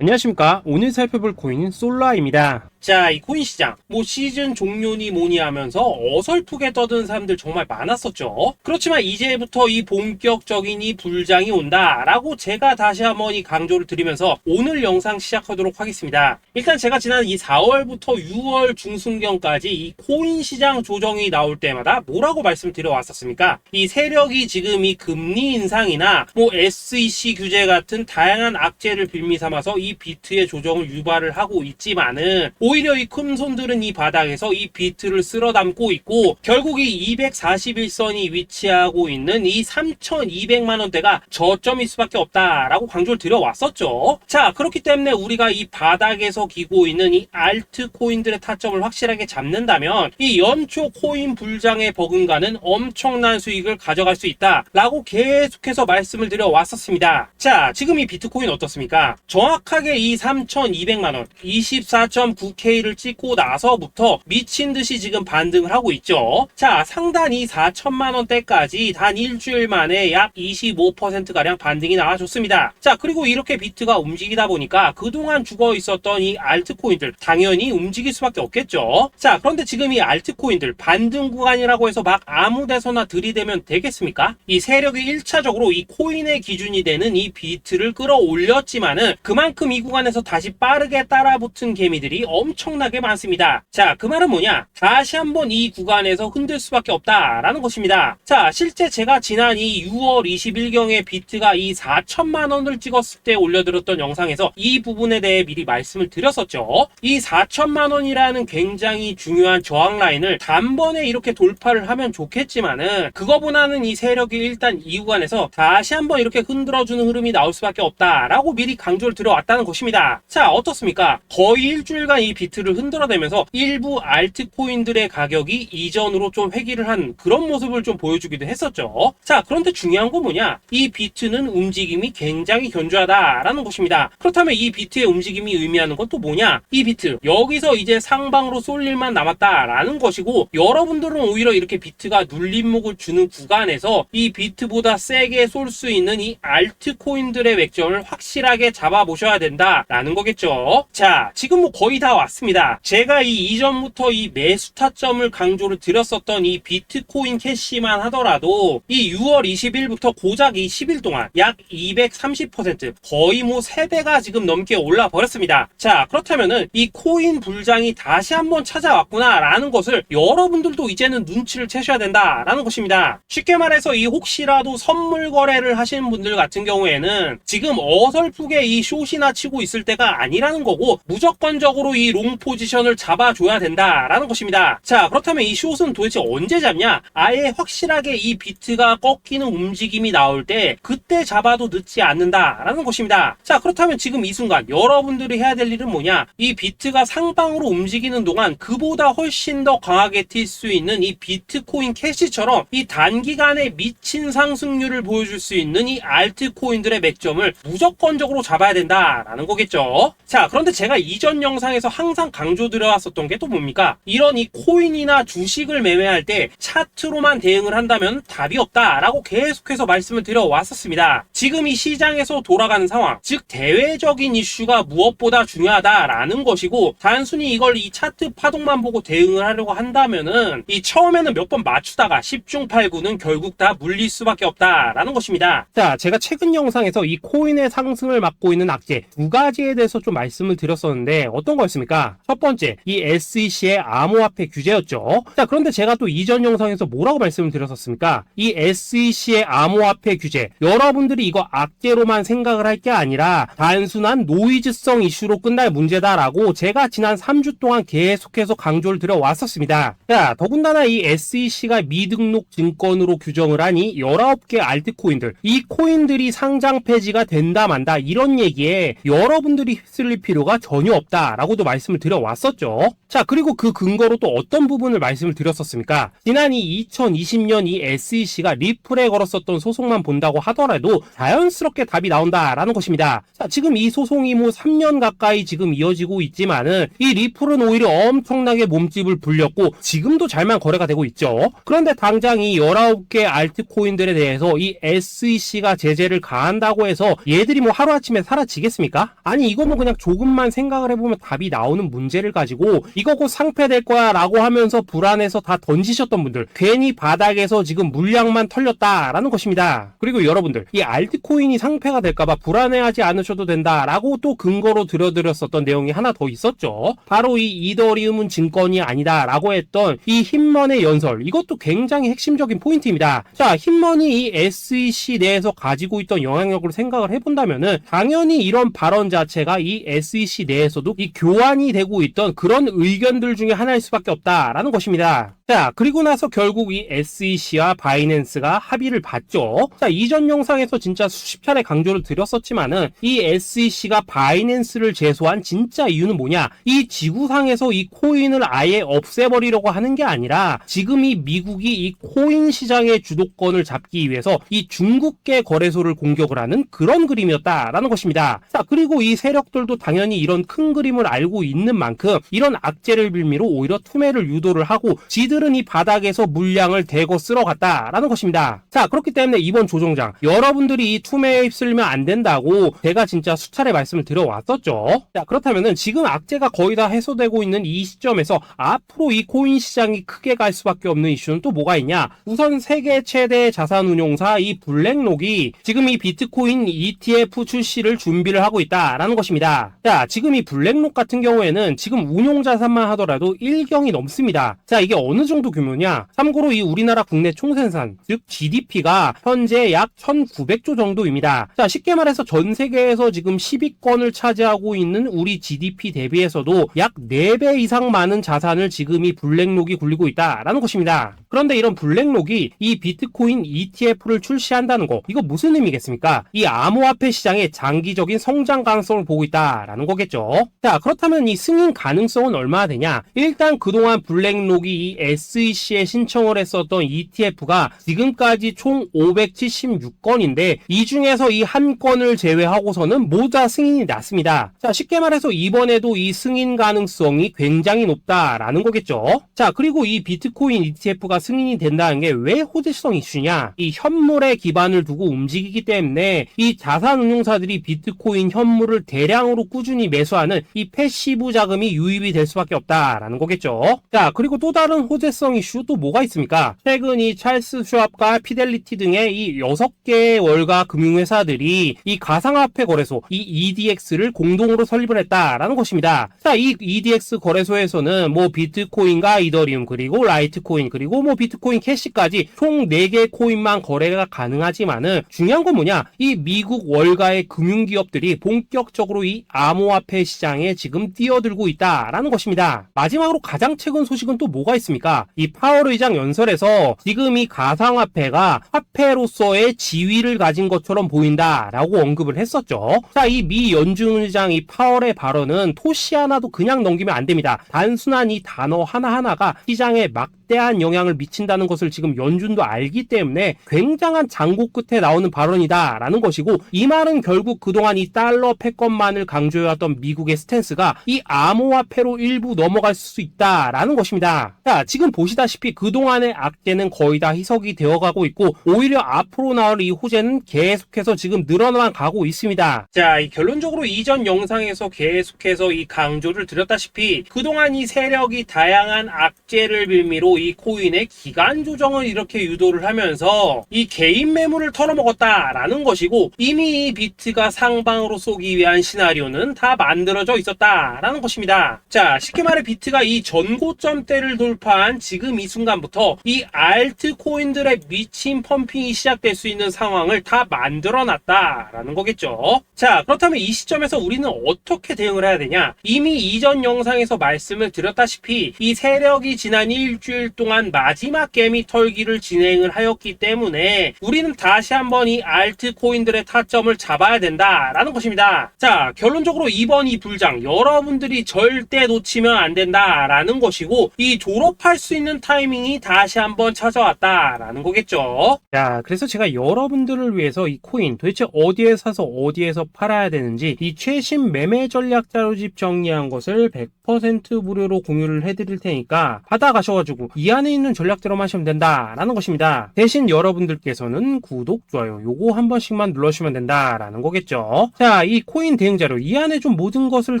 안녕하십니까. 오늘 살펴볼 코인은 솔라입니다. 자, 이 코인 시장 시즌 종료니 뭐니 하면서 어설프게 떠드는 사람들 정말 많았었죠. 그렇지만 이제부터 이 본격적인 이 불장이 온다라고 제가 다시 한번 이 강조를 드리면서 오늘 영상 시작하도록 하겠습니다. 일단 제가 지난 이 4월부터 6월 중순경까지 이 코인 시장 조정이 나올 때마다 뭐라고 말씀드려 왔었습니까? 이 세력이 지금 이 금리 인상이나 SEC 규제 같은 다양한 악재를 빌미 삼아서 이 비트의 조정을 유발을 하고 있지만은 오히려 이 큰손들은 이 바닥에서 이 비트를 쓸어 담고 있고 결국 이 241선이 위치하고 있는 이 3,200만원대가 저점일 수밖에 없다라고 강조를 드려왔었죠. 자, 그렇기 때문에 우리가 이 바닥에서 기고 있는 이 알트코인들의 타점을 확실하게 잡는다면 이 연초 코인 불장에 버금가는 엄청난 수익을 가져갈 수 있다라고 계속해서 말씀을 드려왔었습니다. 자, 지금 이 비트코인 어떻습니까? 정확하게 이 3,200만원 24.9K를 찍고 나서부터 미친듯이 지금 반등을 하고 있죠. 자, 상단이 4천만원대까지 단 일주일 만에 약 25%가량 반등이 나와줬습니다. 자, 그리고 이렇게 비트가 움직이다 보니까 그동안 죽어 있었던 이 알트코인들 당연히 움직일 수밖에 없겠죠. 자, 그런데 지금 이 알트코인들 반등 구간이라고 해서 막 아무 데서나 들이대면 되겠습니까? 이 세력이 1차적으로 이 코인의 기준이 되는 이 비트를 끌어올렸지만은 그만큼 이 구간에서 다시 빠르게 따라붙은 개미들이 엄청나게 많습니다. 자, 그 말은 뭐냐? 다시 한번 이 구간에서 흔들 수밖에 없다라는 것입니다. 자, 실제 제가 지난 이 6월 20일경에 비트가 이 4천만원을 찍었을 때 올려드렸던 영상에서 이 부분에 대해 미리 말씀을 드렸었죠. 이 4천만원이라는 굉장히 중요한 저항 라인을 단번에 이렇게 돌파를 하면 좋겠지만은 그거보다는 이 세력이 일단 이 구간에서 다시 한번 이렇게 흔들어주는 흐름이 나올 수밖에 없다라고 미리 강조를 드려왔다는 것입니다. 자, 어떻습니까? 거의 일주일간 이 비트를 흔들어대면서 일부 알트코인들의 가격이 이전으로 좀 회귀를 한 그런 모습을 좀 보여주기도 했었죠. 자, 그런데 중요한 건 뭐냐? 이 비트는 움직임이 굉장히 견조하다라는 것입니다. 그렇다면 이 비트의 움직임이 의미하는 건 또 뭐냐? 이 비트 여기서 이제 상방으로 쏠 일만 남았다라는 것이고 여러분들은 오히려 이렇게 비트가 눌림목을 주는 구간에서 이 비트보다 세게 쏠 수 있는 이 알트코인들의 맥점을 확실하게 잡아보셔야 된다라는 거겠죠. 자, 지금 거의 다 왔습니다. 제가 이 이전부터 이 매수 타점을 강조를 드렸었던 이 비트코인 캐시만 하더라도 이 6월 20일부터 고작 이 10일 동안 약 230% 거의 3배가 지금 넘게 올라 버렸습니다. 자, 그렇다면은 이 코인 불장이 다시 한번 찾아왔구나 라는 것을 여러분들도 이제는 눈치를 채셔야 된다라는 것입니다. 쉽게 말해서 이 혹시라도 선물 거래를 하시는 분들 같은 경우에는 지금 어설프게 이 숏이나 치고 있을 때가 아니라는 거고 무조건적으로 이 롱 포지션을 잡아줘야 된다라는 것입니다. 자, 그렇다면 이 숏은 도대체 언제 잡냐? 아예 확실하게 이 비트가 꺾이는 움직임이 나올 때 그때 잡아도 늦지 않는다라는 것입니다. 자, 그렇다면 지금 이 순간 여러분들이 해야 될 일은 뭐냐? 이 비트가 상방으로 움직이는 동안 그보다 훨씬 더 강하게 튈 수 있는 이 비트코인 캐시처럼 이 단기간에 미친 상승률을 보여줄 수 있는 이 알트코인들의 맥점을 무조건적으로 잡아야 된다라는 거겠죠. 자, 그런데 제가 이전 영상에서 항상 강조드려왔었던 게 또 뭡니까? 이런 이 코인이나 주식을 매매할 때 차트로만 대응을 한다면 답이 없다라고 계속해서 말씀을 드려왔었습니다. 지금 이 시장에서 돌아가는 상황, 즉 대외적인 이슈가 무엇보다 중요하다라는 것이고 단순히 이걸 이 차트 파동만 보고 대응을 하려고 한다면은 이 처음에는 몇 번 맞추다가 10중 8구는 결국 다 물릴 수밖에 없다라는 것입니다. 자, 제가 최근 영상에서 이 코인의 상승을 막고 있는 악재 두 가지에 대해서 좀 말씀을 드렸었는데 어떤 거였습니까? 첫 번째, 이 SEC의 암호화폐 규제였죠. 자, 그런데 제가 또 이전 영상에서 뭐라고 말씀을 드렸었습니까? 이 SEC의 암호화폐 규제, 여러분들이 이거 악재로만 생각을 할 게 아니라 단순한 노이즈성 이슈로 끝날 문제다라고 제가 지난 3주 동안 계속해서 강조를 드려왔었습니다. 자, 더군다나 이 SEC가 미등록 증권으로 규정을 하니 19개 알트코인들, 이 코인들이 상장 폐지가 된다 만다 이런 얘기에 여러분들이 휩쓸릴 필요가 전혀 없다라고도 말씀 말씀을 드려왔었죠. 자, 그리고 그 근거로 또 어떤 부분을 말씀을 드렸었습니까? 지난 이 2020년 이 SEC가 리플에 걸었었던 소송만 본다고 하더라도 자연스럽게 답이 나온다라는 것입니다. 자, 지금 이 소송이 뭐 3년 가까이 지금 이어지고 있지만은 이 리플은 오히려 엄청나게 몸집을 불렸고 지금도 잘만 거래가 되고 있죠. 그런데 당장 이 19개 알트코인들에 대해서 이 SEC가 제재를 가한다고 해서 얘들이 뭐 하루아침에 사라지겠습니까? 아니, 이거 뭐 그냥 조금만 생각을 해보면 답이 나오는 문제를 가지고 이거 곧 상폐될 거야 라고 하면서 불안해서 다 던지셨던 분들, 괜히 바닥에서 지금 물량만 털렸다라는 것입니다. 그리고 여러분들, 이 알트코인이 상폐가 될까봐 불안해하지 않으셔도 된다라고 또 근거로 들어드렸었던 내용이 하나 더 있었죠. 바로 이 이더리움은 증권이 아니다 라고 했던 이 힙먼의 연설, 이것도 굉장히 핵심적인 포인트입니다. 자, 힙먼이 이 SEC 내에서 가지고 있던 영향력을 생각을 해본다면은 당연히 이런 발언 자체가 이 SEC 내에서도 이 교환이 되고 있던 그런 의견들 중에 하나일 수밖에 없다라는 것입니다. 자, 그리고 나서 결국 이 SEC와 바이낸스가 합의를 봤죠. 자, 이전 영상에서 진짜 수십 차례 강조를 드렸었지만은 이 SEC가 바이낸스를 제소한 진짜 이유는 뭐냐? 이 지구상에서 이 코인을 아예 없애버리려고 하는 게 아니라 지금 이 미국이 이 코인 시장의 주도권을 잡기 위해서 이 중국계 거래소를 공격을 하는 그런 그림이었다라는 것입니다. 자, 그리고 이 세력들도 당연히 이런 큰 그림을 알고 있는 만큼 이런 악재를 빌미로 오히려 투매를 유도를 하고 지들은 이 바닥에서 물량을 대거 쓸어갔다라는 것입니다. 자, 그렇기 때문에 이번 조정장 여러분들이 이 투매에 휩쓸리면 안 된다고 제가 진짜 수차례 말씀을 드려왔었죠. 자, 그렇다면은 지금 악재가 거의 다 해소되고 있는 이 시점에서 앞으로 이 코인 시장이 크게 갈 수밖에 없는 이슈는 또 뭐가 있냐? 우선 세계 최대 자산운용사 이 블랙록이 지금 이 비트코인 ETF 출시를 준비를 하고 있다라는 것입니다. 자, 지금 이 블랙록 같은 경우에는 지금 운용 자산만 하더라도 1경이 넘습니다. 자, 이게 어느 정도 규모냐? 참고로 이 우리나라 국내 총생산, 즉 GDP가 현재 약 1900조 정도입니다. 자, 쉽게 말해서 전 세계에서 지금 10위권을 차지하고 있는 우리 GDP 대비해서도 약 4배 이상 많은 자산을 지금 이 블랙록이 굴리고 있다라는 것입니다. 그런데 이런 블랙록이 이 비트코인 ETF를 출시한다는 거, 이거 무슨 의미겠습니까? 이 암호화폐 시장의 장기적인 성장 가능성을 보고 있다라는 거겠죠. 자, 그렇다면 이 승인 가능성은 얼마나 되냐? 일단 그동안 블랙록이 이 SEC에 신청을 했었던 ETF가 지금까지 총 576건인데 이 중에서 이 한 건을 제외하고서는 모두 다 승인이 났습니다. 자, 쉽게 말해서 이번에도 이 승인 가능성이 굉장히 높다라는 거겠죠. 자, 그리고 이 비트코인 ETF가 승인이 된다는 게 왜 호재성 이슈냐? 이 현물에 기반을 두고 움직이기 때문에 이 자산운용사들이 비트코인 현물을 대량으로 꾸준히 매수하는 이 패시브 자금이 유입이 될 수밖에 없다라는 거겠죠. 자, 그리고 또 다른 호재성 이슈 또 뭐가 있습니까? 최근 이 찰스 슈왑과 피델리티 등의 이 6개의 월가 금융회사들이 이 가상화폐 거래소 이 EDX를 공동으로 설립을 했다라는 것입니다. 자, 이 EDX 거래소에서는 뭐 비트코인과 이더리움 그리고 라이트코인 그리고 뭐 비트코인 캐시까지 총 4개 코인만 거래가 가능하지만은 중요한 건 뭐냐? 이 미국 월가의 금융기업들이 본격적으로 이 암호화폐 시장에 지금 뛰어들고 있다라는 것입니다. 마지막으로 가장 최근 소식은 또 뭐가 있습니까? 이 파월 의장 연설에서 지금 이 가상화폐가 화폐로서의 지위를 가진 것처럼 보인다라고 언급을 했었죠. 자, 이 미 연준 의장 이 파월의 발언은 토시 하나도 그냥 넘기면 안 됩니다. 단순한 이 단어 하나하나가 시장에 막대한 영향을 미친다는 것을 지금 연준도 알기 때문에 굉장한 장고 끝에 나오는 발언이다라는 것이고, 이 말은 결국 그동안 이 달러 패권만을 강조해왔던 미국의 스탠스가 이 암호화폐로 일부 넘어갈 수 있다라는 것입니다. 자, 지금 보시다시피 그동안의 악재는 거의 다 희석이 되어가고 있고 오히려 앞으로 나올 이 호재는 계속해서 지금 늘어나만 가고 있습니다. 자, 이 결론적으로 이전 영상에서 계속해서 이 강조를 드렸다시피 그동안 이 세력이 다양한 악재를 빌미로 이 코인의 기간 조정을 이렇게 유도를 하면서 이 개인 매물을 털어먹었다라는 것이고, 이미 이 비트가 상방으로 쏘기 위한 시나리오는 다 만들어져 있었다라는 것입니다. 자, 쉽게 말해 비트가 이 전고점대를 돌파한 지금 이 순간부터 이 알트코인들의 미친 펌핑이 시작될 수 있는 상황을 다 만들어놨다라는 거겠죠. 자, 그렇다면 이 시점에서 우리는 어떻게 대응을 해야 되냐? 이미 이전 영상에서 말씀을 드렸다시피 이 세력이 지난 일주일 일주일 동안 마지막 개미 털기를 진행을 하였기 때문에 우리는 다시 한번 이 알트코인들의 타점을 잡아야 된다라는 것입니다. 자, 결론적으로 이번 이 불장 여러분들이 절대 놓치면 안 된다라는 것이고, 이 졸업할 수 있는 타이밍이 다시 한번 찾아왔다라는 거겠죠. 자, 그래서 제가 여러분들을 위해서 이 코인 도대체 어디에 사서 어디에서 팔아야 되는지 이 최신 매매 전략 자료집 정리한 것을 100% 무료로 공유를 해드릴 테니까 받아가셔가지고 이 안에 있는 전략대로만 하시면 된다라는 것입니다. 대신 여러분들께서는 구독, 좋아요 요거 한 번씩만 눌러주시면 된다라는 거겠죠. 자, 이 코인 대응 자료 이 안에 좀 모든 것을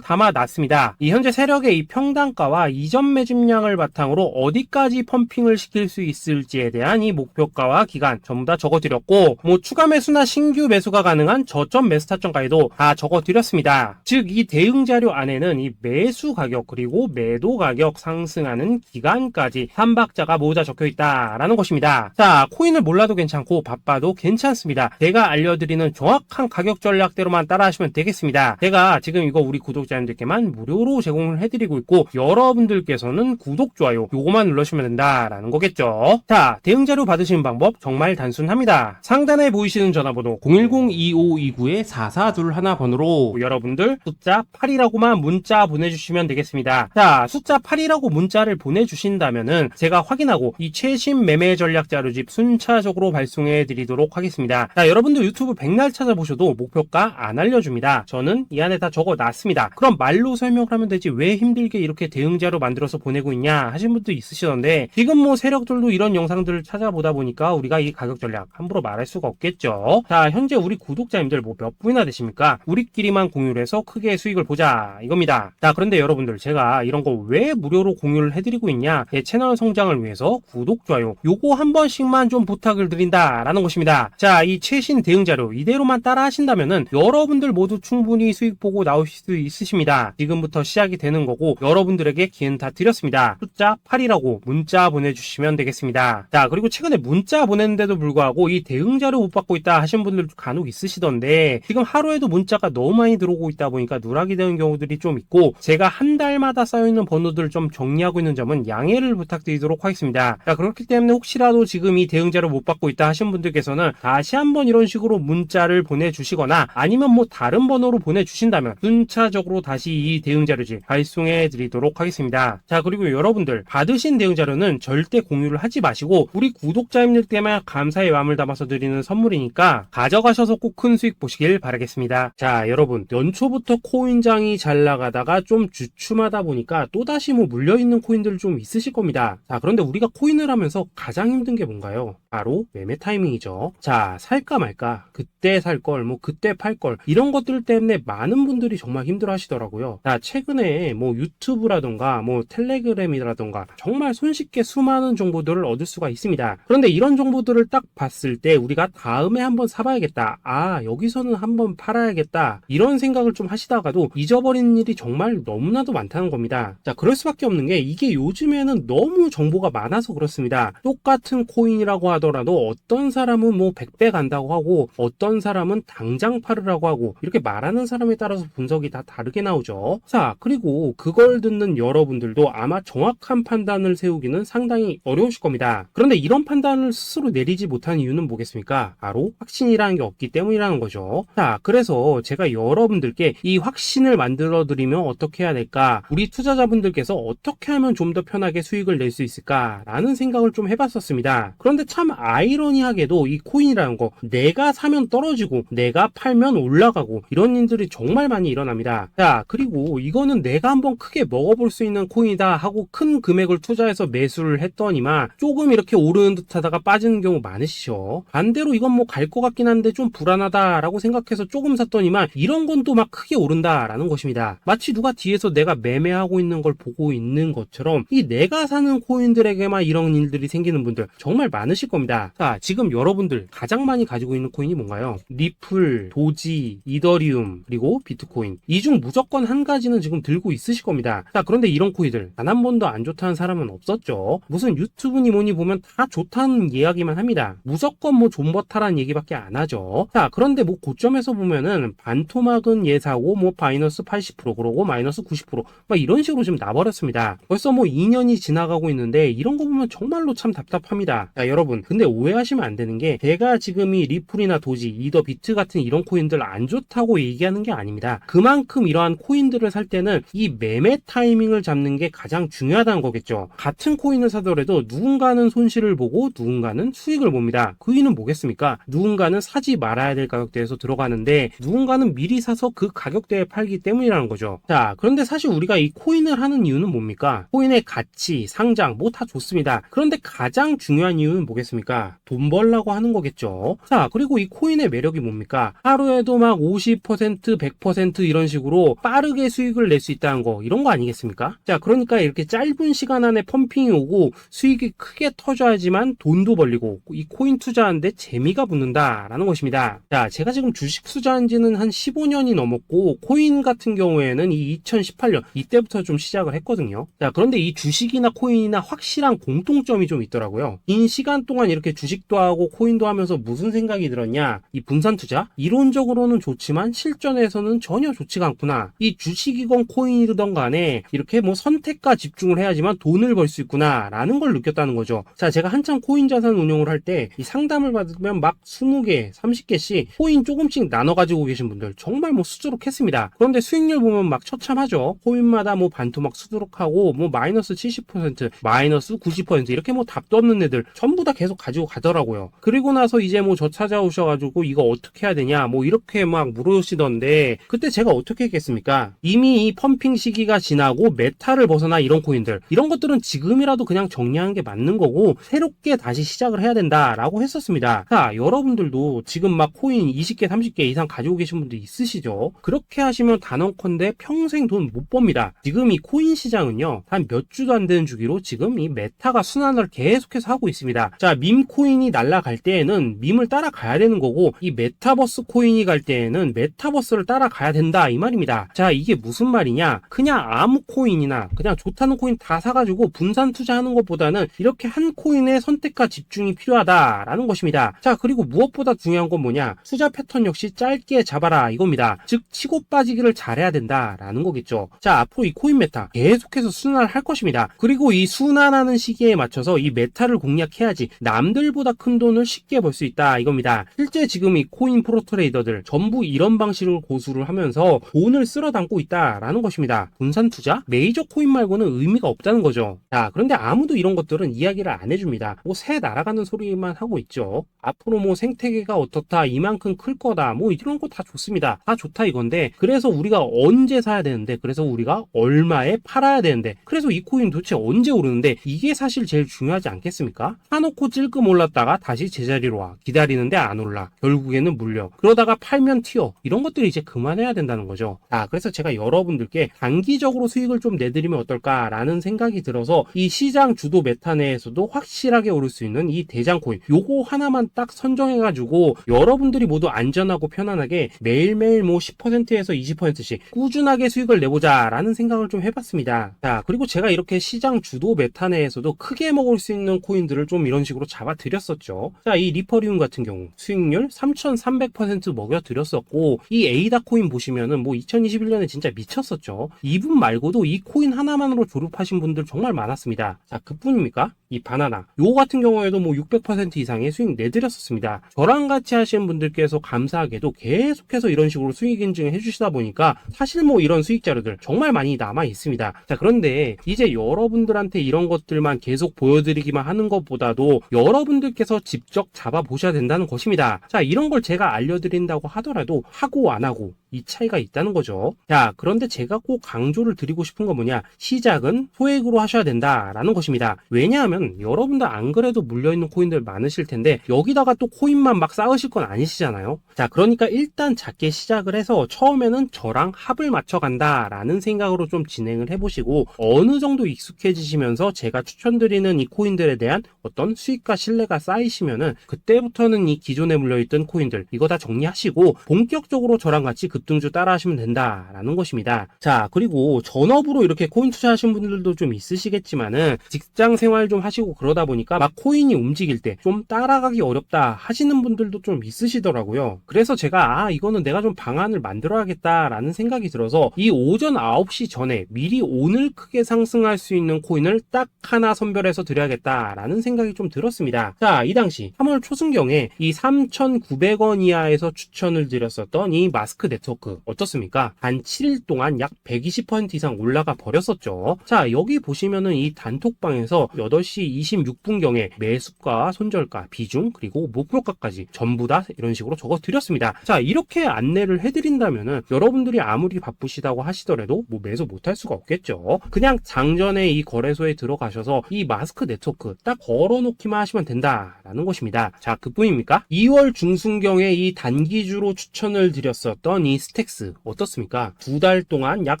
담아놨습니다. 이 현재 세력의 이 평단가와 이전 매집량을 바탕으로 어디까지 펌핑을 시킬 수 있을지에 대한 이 목표가와 기간 전부 다 적어드렸고, 뭐 추가 매수나 신규 매수가 가능한 저점 매수 타점까지도 다 적어드렸습니다. 즉 이 대응 자료 안에는 이 매수 가격 그리고 매도 가격 상승하는 기간까지 3박자가 모두 다 적혀있다라는 것입니다. 자, 코인을 몰라도 괜찮고 바빠도 괜찮습니다. 제가 알려드리는 정확한 가격 전략대로만 따라하시면 되겠습니다. 제가 지금 이거 우리 구독자님들께만 무료로 제공을 해드리고 있고, 여러분들께서는 구독, 좋아요 요거만 눌러주시면 된다라는 거겠죠. 자, 대응 자료 받으시는 방법 정말 단순합니다. 상단에 보이시는 전화번호 010-2529-4421 번호로 여러분들 숫자 8이라고만 문자 보내주시면 되겠습니다. 자, 숫자 8이라고 문자를 보내주신다면은 제가 확인하고 이 최신 매매 전략 자료집 순차적으로 발송해 드리도록 하겠습니다. 자, 여러분들 유튜브 백날 찾아보셔도 목표가 안 알려줍니다. 저는 이 안에 다 적어놨습니다. 그럼 말로 설명을 하면 되지 왜 힘들게 이렇게 대응 자료 만들어서 보내고 있냐 하신 분도 있으시던데, 지금 뭐 세력들도 이런 영상들을 찾아보다 보니까 우리가 이 가격 전략 함부로 말할 수가 없겠죠. 자, 현재 우리 구독자님들 뭐 몇 분이나 되십니까? 우리끼리만 공유를 해서 크게 수익을 보자 이겁니다. 자, 그런데 여러분들 제가 이런 거 왜 무료로 공유를 해드리고 있냐? 제 채널 성장을 위해서 구독, 좋아요 요거 한 번씩만 좀 부탁을 드린다라는 것입니다. 자, 이 최신 대응 자료 이대로만 따라 하신다면은 여러분들 모두 충분히 수익 보고 나오실 수 있으십니다. 지금부터 시작이 되는 거고 여러분들에게 기회는 다 드렸습니다. 숫자 8이라고 문자 보내주시면 되겠습니다. 자, 그리고 최근에 문자 보냈는데도 불구하고 이 대응 자료 못 받고 있다 하신 분들 간혹 있으시던데, 지금 하루에도 문자가 너무 많이 들어오고 있다 보니까 누락이 되는 경우들이 좀 있고, 제가 한 달마다 쌓여있는 번호들을 좀 정리하고 있는 점은 양해를 부탁드리도록 하겠습니다. 자, 그렇기 때문에 혹시라도 지금 이 대응 자료 못 받고 있다 하신 분들께서는 다시 한번 이런 식으로 문자를 보내주시거나 아니면 뭐 다른 번호로 보내주신다면 순차적으로 다시 이 대응 자료집 발송해 드리도록 하겠습니다. 자, 그리고 여러분들 받으신 대응 자료는 절대 공유를 하지 마시고 우리 구독자님들 때문에 감사의 마음을 담아서 드리는 선물이니까 가져가셔서 꼭 큰 수익 보시길 바라겠습니다. 자, 여러분 연초부터 코인장이 잘 나가다가 좀 주춤하다 보니까 또다시 뭐 물려있는 코인들 좀 있으실 겁니다. 자, 그런데 우리가 코인을 하면서 가장 힘든 게 뭔가요? 바로 매매 타이밍이죠. 자, 살까 말까, 그때 살 걸, 뭐 그때 팔 걸, 이런 것들 때문에 많은 분들이 정말 힘들어 하시더라고요. 자, 최근에 뭐 유튜브라던가 뭐 텔레그램이라던가 정말 손쉽게 수많은 정보들을 얻을 수가 있습니다. 그런데 이런 정보들을 딱 봤을 때 우리가 다음에 한번 사봐야겠다, 아 여기서는 한번 팔아야겠다, 이런 생각을 좀 하시다가도 잊어버리는 일이 정말 너무나도 많다는 겁니다. 자, 그럴 수밖에 없는 게 이게 요즘에는 너무 정보가 많아서 그렇습니다. 똑같은 코인이라고 하더라도 어떤 사람은 뭐 100배 간다고 하고 어떤 사람은 당장 팔으라고 하고, 이렇게 말하는 사람에 따라서 분석이 다 다르게 나오죠. 자, 그리고 그걸 듣는 여러분들도 아마 정확한 판단을 세우기는 상당히 어려우실 겁니다. 그런데 이런 판단을 스스로 내리지 못한 이유는 뭐겠습니까? 바로 확신이라는 게 없기 때문이라는 거죠. 자, 그래서 제가 여러분들께 이 확신을 만들어 드리면 어떻게 해야 될까, 우리 투자자분들께서 어떻게 하면 좀 더 편하게 수익을 낼 수 있을까 라는 생각을 좀 해봤었습니다. 그런데 참 아이러니하게도 이 코인이라는 거 내가 사면 떨어지고 내가 팔면 올라가고 이런 일들이 정말 많이 일어납니다. 자, 그리고 이거는 내가 한번 크게 먹어볼 수 있는 코인이다 하고 큰 금액을 투자해서 매수를 했더니만 조금 이렇게 오르는 듯 하다가 빠지는 경우 많으시죠. 반대로 이건 뭐 갈 것 같긴 한데 좀 불안하다 라고 생각해서 조금 샀더니만 이런 건 또 막 크게 오른다 라는 것입니다. 마치 누가 뒤에서 내가 매매하고 있는 걸 보고 있는 것처럼 이 내가 사는 코인들에게만 이런 일들이 생기는 분들 정말 많으실 겁니다. 자, 지금 여러분들 가장 많이 가지고 있는 코인이 뭔가요? 리플, 도지, 이더리움, 그리고 비트코인. 이 중 무조건 한 가지는 지금 들고 있으실 겁니다. 자, 그런데 이런 코인들 단 한 번도 안 좋다는 사람은 없었죠. 무슨 유튜브니 뭐니 보면 다 좋다는 이야기만 합니다. 무조건 뭐 존버타라는 얘기밖에 안 하죠. 자, 그런데 뭐 고점에서 보면은 반토막은 예사고 뭐 마이너스 80% 그러고 마이너스 90% 막 이런 식으로 지금 나버렸습니다. 벌써 뭐 2년이 지나가고 있는데 이런 거 보면 정말로 참 답답합니다. 자, 여러분, 근데 오해하시면 안 되는 게 제가 지금 이 리플이나 도지, 이더 비트 같은 이런 코인들 안 좋다고 얘기하는 게 아닙니다. 그만큼 이러한 코인들을 살 때는 이 매매 타이밍을 잡는 게 가장 중요하다는 거겠죠. 같은 코인을 사더라도 누군가는 손실을 보고 누군가는 수익을 봅니다. 그 이유는 뭐겠습니까? 누군가는 사지 말아야 될 가격대에서 들어가는데 누군가는 미리 사서 그 가격대에 팔기 때문이라는 거죠. 자, 그런데 사실 우리가 이 코인을 하는 이유는 뭡니까? 코인의 가치, 상장 뭐 다 좋습니다. 그런데 가장 중요한 이유는 뭐겠습니까? 돈 벌라고 하는 거겠죠. 자, 그리고 이 코인의 매력이 뭡니까? 하루에도 막 50%, 100% 이런 식으로 빠르게 수익을 낼 수 있다는 거, 이런 거 아니겠습니까? 자, 그러니까 이렇게 짧은 시간 안에 펌핑이 오고 수익이 크게 터져야지만 돈도 벌리고 이 코인 투자하는데 재미가 붙는다라는 것입니다. 자, 제가 지금 주식 투자한 지는 한 15년이 넘었고 코인 같은 경우에는 이 2018년 이때부터 좀 시작을 했거든요. 자, 그런데 이 주식이나 코인이나 확실한 공통점이 좀 있더라고요. 긴 시간 동안 이렇게 주식도 하고 코인도 하면서 무슨 생각이 들었냐? 이 분산 투자? 이론적으로는 좋지만 실전에서는 전혀 좋지가 않구나. 이 주식이건 코인이든 간에 이렇게 뭐 선택과 집중을 해야지만 돈을 벌 수 있구나 라는 걸 느꼈다는 거죠. 자, 제가 한참 코인 자산 운용을 할 때 이 상담을 받으면 막 20개, 30개씩 코인 조금씩 나눠 가지고 계신 분들 정말 뭐 수두룩했습니다. 그런데 수익률 보면 막 처참하죠. 코인마다 뭐 반토막 수두룩하고 뭐 마이너스 70%, 마이너스 90% 이렇게 뭐 답도 없는 애들 전부 다 계속 가지고 가더라고요. 그리고 나서 이제 뭐 저 찾아오셔가지고 이거 어떻게 해야 되냐 뭐 이렇게 막 물으시던데 그때 제가 어떻게 했겠습니까? 이미 이 펌핑 시기가 지나고 메타를 벗어나 이런 코인들 이런 것들은 지금이라도 그냥 정리하는 게 맞는 거고 새롭게 다시 시작을 해야 된다라고 했었습니다. 자, 여러분들도 지금 막 코인 20개, 30개 이상 가지고 계신 분들 있으시죠? 그렇게 하시면 단언컨대 평생 돈 못 법니다. 지금 이 코인 시장은요 한 몇 주도 안 되는 주기로 지금 이 메타가 순환을 계속해서 하고 있습니다. 자, 밈 코인이 날아갈 때에는 밈을 따라가야 되는 거고 이 메타버스 코인이 갈 때에는 메타버스를 따라가야 된다 이 말입니다. 자, 이게 무슨 말이냐? 그냥 아무 코인이나 그냥 좋다는 코인 다 사가지고 분산 투자하는 것보다는 이렇게 한 코인에 선택과 집중이 필요하다라는 것입니다. 자, 그리고 무엇보다 중요한 건 뭐냐? 투자 패턴 역시 짧게 잡아라 이겁니다. 즉 치고 빠지기를 잘해야 된다라는 거겠죠. 자, 앞으로 이 코인 메타 계속해서 순환을 할 것입니다. 그리고 이 순환하는 시기에 맞춰서 이 메타를 공략해야지 남들보다 큰 돈을 쉽게 벌 수 있다 이겁니다. 실제 지금 이 코인 프로 트레이더들 전부 이런 방식으로 고수를 하면서 돈을 쓸어 담고 있다라는 것입니다. 분산 투자? 메이저 코인 말고는 의미가 없다는 거죠. 자, 그런데 아무도 이런 것들은 이야기를 안 해줍니다. 뭐 새 날아가는 소리만 하고 있죠. 앞으로 뭐 생태계가 어떻다, 이만큼 클 거다, 뭐 이런 거 다 좋습니다. 다 좋다 이건데 그래서 우리가 언제 사야 되는데 그래서 우리가 얼마에 팔아야 되는데 그래서 이 코인 도대체 언제 오르는데 이게 사실 제일 중요하지 않겠습니까? 사놓고 찔끔 올랐다가 다시 제자리로 와 기다리는데 안 올라 결국에는 물려 그러다가 팔면 튀어 이런 것들이 이제 그만해야 된다는 거죠. 아, 그래서 제가 여러분들께 단기적으로 수익을 좀 내드리면 어떨까라는 생각이 들어서 이 시장 주도 메타 내에서도 확실하게 오를 수 있는 이 대장 코인 요거 하나만 딱 선정해가지고 여러분들이 모두 안전하고 편안하게 매일매일 뭐 10%에서 20%씩 꾸준하게 수익을 내보자 라는 생각을 좀 해봤습니다. 자, 그리고 제가 이렇게 시장 주도 메타 내에서도 크게 먹을 수 있는 코인들을 좀 이런 식으로 잡아드렸었죠. 자, 이 리퍼리움 같은 경우 수익률 3300% 먹여드렸었고 이 에이다 코인 보시면은 뭐 2021년에 진짜 미쳤었죠. 이분 말고도 이 코인 하나만으로 졸업하신 분들 정말 많았습니다. 자, 그뿐입니까? 이 바나나 요거 같은 경우에도 뭐 600% 이상의 수익 내드렸었습니다. 저랑 같이 하시는 분들께서 감사하게도 계속해서 이런 식으로 수익 인증을 해주시다 보니까 사실 뭐 이런 수익 자료들 정말 많이 남아 있습니다. 자, 그런데 이제 여러분들한테 이런 것들만 계속 보여드리기만 하는 것보다도 여러분들께서 직접 잡아보셔야 된다는 것입니다. 자, 이런 걸 제가 알려드린다고 하더라도 하고 안 하고 이 차이가 있다는 거죠. 자, 그런데 제가 꼭 강조를 드리고 싶은 건 뭐냐? 시작은 소액으로 하셔야 된다라는 것입니다. 왜냐하면 여러분들 안 그래도 물려있는 코인들 많으실 텐데 여기다가 또 코인만 막 쌓으실 건 아니시잖아요. 자, 그러니까 일단 작게 시작을 해서 처음에는 저랑 합을 맞춰간다라는 생각으로 좀 진행을 해보시고 어느 정도 익숙해지시면서 제가 추천드리는 이 코인들에 대한 어떤 수익과 신뢰가 쌓이시면은 그때부터는 이 기존에 물려있던 코인들 이거 다 정리하시고 본격적으로 저랑 같이 그 급등주 따라 하시면 된다라는 것입니다. 자, 그리고 전업으로 이렇게 코인 투자하신 분들도 좀 있으시겠지만은 직장 생활 좀 하시고 그러다 보니까 막 코인이 움직일 때 좀 따라가기 어렵다 하시는 분들도 좀 있으시더라고요. 그래서 제가 이거는 내가 좀 방안을 만들어야겠다라는 생각이 들어서 이 오전 9시 전에 미리 오늘 크게 상승할 수 있는 코인을 딱 하나 선별해서 드려야겠다라는 생각이 좀 들었습니다. 자, 이 당시 3월 초순경에 이 3,900원 이하에서 추천을 드렸었던 이 마스크 네트워크 어떻습니까? 단 7일 동안 약 120% 이상 올라가 버렸었죠. 자, 여기 보시면은 이 단톡방에서 8시 26분경에 매수가, 손절가, 비중, 그리고 목표가까지 전부 다 이런 식으로 적어 드렸습니다. 자, 이렇게 안내를 해드린다면은 여러분들이 아무리 바쁘시다고 하시더라도 뭐 매수 못할 수가 없겠죠. 그냥 장전에 이 거래소에 들어가셔서 이 마스크 네트워크 딱 걸어놓기만 하시면 된다라는 것입니다. 자, 그뿐입니까? 2월 중순경에 이 단기주로 추천을 드렸었던 이 스택스 어떻습니까? 2달 동안 약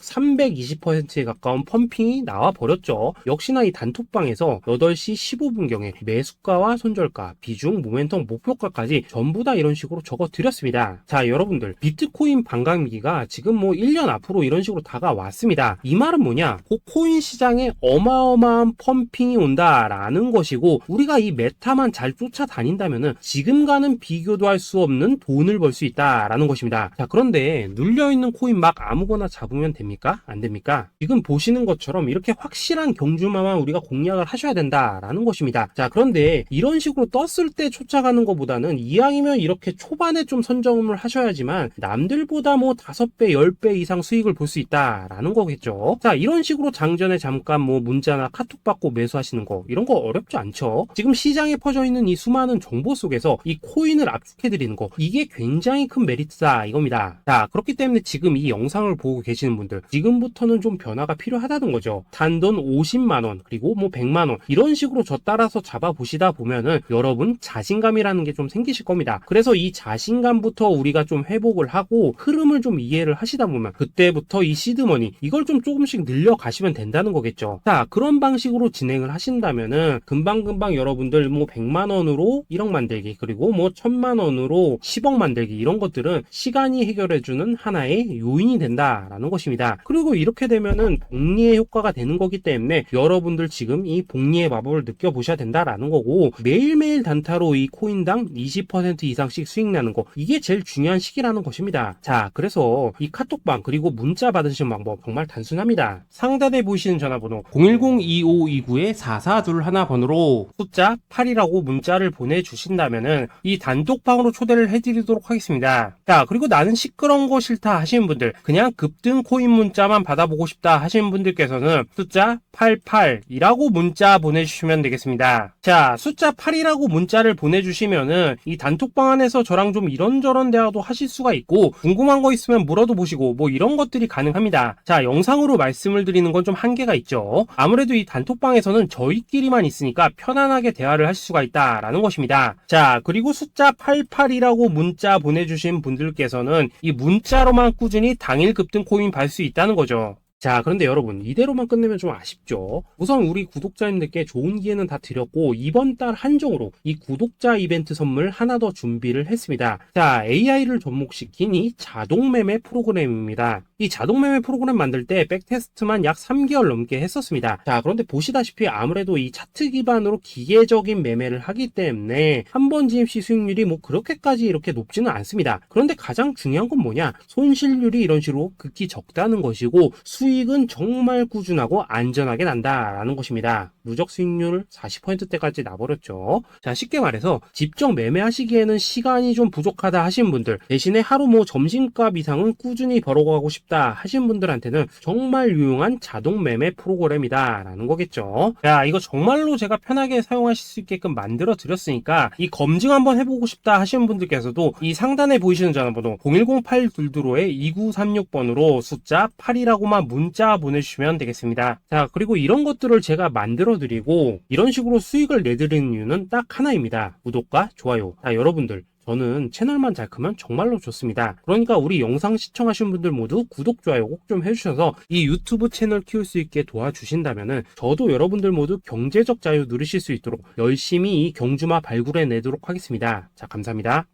320%에 가까운 펌핑이 나와 버렸죠. 역시나 이 단톡방에서 8시 15분경에 매수가와 손절가, 비중, 모멘텀, 목표가까지 전부 다 이런 식으로 적어 드렸습니다. 자, 여러분들 비트코인 반감기가 지금 뭐 1년 앞으로 이런 식으로 다가왔습니다. 이 말은 뭐냐? 코인 시장에 어마어마한 펌핑이 온다라는 것이고 우리가 이 메타만 잘 쫓아다닌다면은 지금과는 비교도 할 수 없는 돈을 벌 수 있다라는 것입니다. 자, 그런데 눌려있는 코인 막 아무거나 잡으면 됩니까? 안 됩니까? 지금 보시는 것처럼 이렇게 확실한 경주마만 우리가 공략을 하셔야 된다라는 것입니다. 자, 그런데 이런 식으로 떴을 때 쫓아가는 것보다는 이왕이면 이렇게 초반에 좀 선점을 하셔야지만 남들보다 뭐 5배, 10배 이상 수익을 볼 수 있다라는 거겠죠. 자, 이런 식으로 장전에 잠깐 뭐 문자나 카톡 받고 매수하시는 거 이런 거 어렵지 않죠. 지금 시장에 퍼져 있는 이 수많은 정보 속에서 이 코인을 압축해드리는 거 이게 굉장히 큰 메리트다 이겁니다. 자, 그렇기 때문에 지금 이 영상을 보고 계시는 분들 지금부터는 좀 변화가 필요하다는 거죠. 단돈 50만원 그리고 뭐 100만원 이런 식으로 저 따라서 잡아보시다 보면은 여러분 자신감이라는 게 좀 생기실 겁니다. 그래서 이 자신감부터 우리가 좀 회복을 하고 흐름을 좀 이해를 하시다 보면 그때부터 이 시드머니 이걸 좀 조금씩 늘려가시면 된다는 거겠죠. 자, 그런 방식으로 진행을 하신다면은 금방금방 여러분들 뭐 100만원으로 1억 만들기 그리고 뭐 1000만원으로 10억 만들기 이런 것들은 시간이 해결해주는 하나의 요인이 된다라는 것입니다. 그리고 이렇게 되면은 복리의 효과가 되는 거기 때문에 여러분들 지금 이 복리의 마법을 느껴보셔야 된다라는 거고 매일매일 단타로 이 코인당 20% 이상씩 수익 나는 거 이게 제일 중요한 시기라는 것입니다. 자, 그래서 이 카톡방 그리고 문자 받으시는 방법 정말 단순합니다. 상단에 보이시는 전화번호 010-2529-4421 번호로 숫자 8이라고 문자를 보내주신다면은 이 단톡방으로 초대를 해드리도록 하겠습니다. 자, 그리고 나는 시끄러운 거 싫다 하시는 분들 그냥 급등 코인 문자만 받아보고 싶다 하시는 분들께서는 숫자 88이라고 문자 보내주시면 되겠습니다. 자, 숫자 8이라고 문자를 보내주시면은 이 단톡방 안에서 저랑 좀 이런저런 대화도 하실 수가 있고 궁금한 거 있으면 물어도 보시고 뭐 이런 것들이 가능합니다. 자, 영상으로 말씀을 드리는 건 좀 한계가 있죠. 아무래도 이 단톡방에서는 저희끼리만 있으니까 편안하게 대화를 할 수가 있다라는 것입니다. 자, 그리고 숫자 88이라고 문자 보내주신 분들께서는 이 문자로만 꾸준히 당일 급등 코인 받을 수 있다는 거죠. 자, 그런데 여러분 이대로만 끝내면 좀 아쉽죠. 우선 우리 구독자님들께 좋은 기회는 다 드렸고 이번 달 한정으로 이 구독자 이벤트 선물 하나 더 준비를 했습니다. 자, AI를 접목시킨 이 자동매매 프로그램입니다. 이 자동매매 프로그램 만들 때 백테스트만 약 3개월 넘게 했었습니다. 자, 그런데 보시다시피 아무래도 이 차트 기반으로 기계적인 매매를 하기 때문에 한 번 진입 시 수익률이 뭐 그렇게까지 이렇게 높지는 않습니다. 그런데 가장 중요한 건 뭐냐? 손실률이 이런 식으로 극히 적다는 것이고 수익은 정말 꾸준하고 안전하게 난다라는 것입니다. 누적 수익률 40%대까지 나버렸죠. 자, 쉽게 말해서 직접 매매하시기에는 시간이 좀 부족하다 하신 분들 대신에 하루 뭐 점심값 이상은 꾸준히 벌어가고 싶다 하신 분들한테는 정말 유용한 자동 매매 프로그램이다 라는 거겠죠. 자, 이거 정말로 제가 편하게 사용하실 수 있게끔 만들어 드렸으니까 이 검증 한번 해보고 싶다 하시는 분들께서도 이 상단에 보이시는 전화번호 010-822-2936번으로 숫자 8이라고만 문자 보내주시면 되겠습니다. 자, 그리고 이런 것들을 제가 만들어 드리고 이런 식으로 수익을 내드리는 이유는 딱 하나입니다. 구독과 좋아요. 자, 여러분들 저는 채널만 잘 크면 정말로 좋습니다. 그러니까 우리 영상 시청하신 분들 모두 구독, 좋아요 꼭 좀 해주셔서 이 유튜브 채널 키울 수 있게 도와주신다면은 저도 여러분들 모두 경제적 자유 누리실 수 있도록 열심히 이 경주마 발굴해 내도록 하겠습니다. 자, 감사합니다.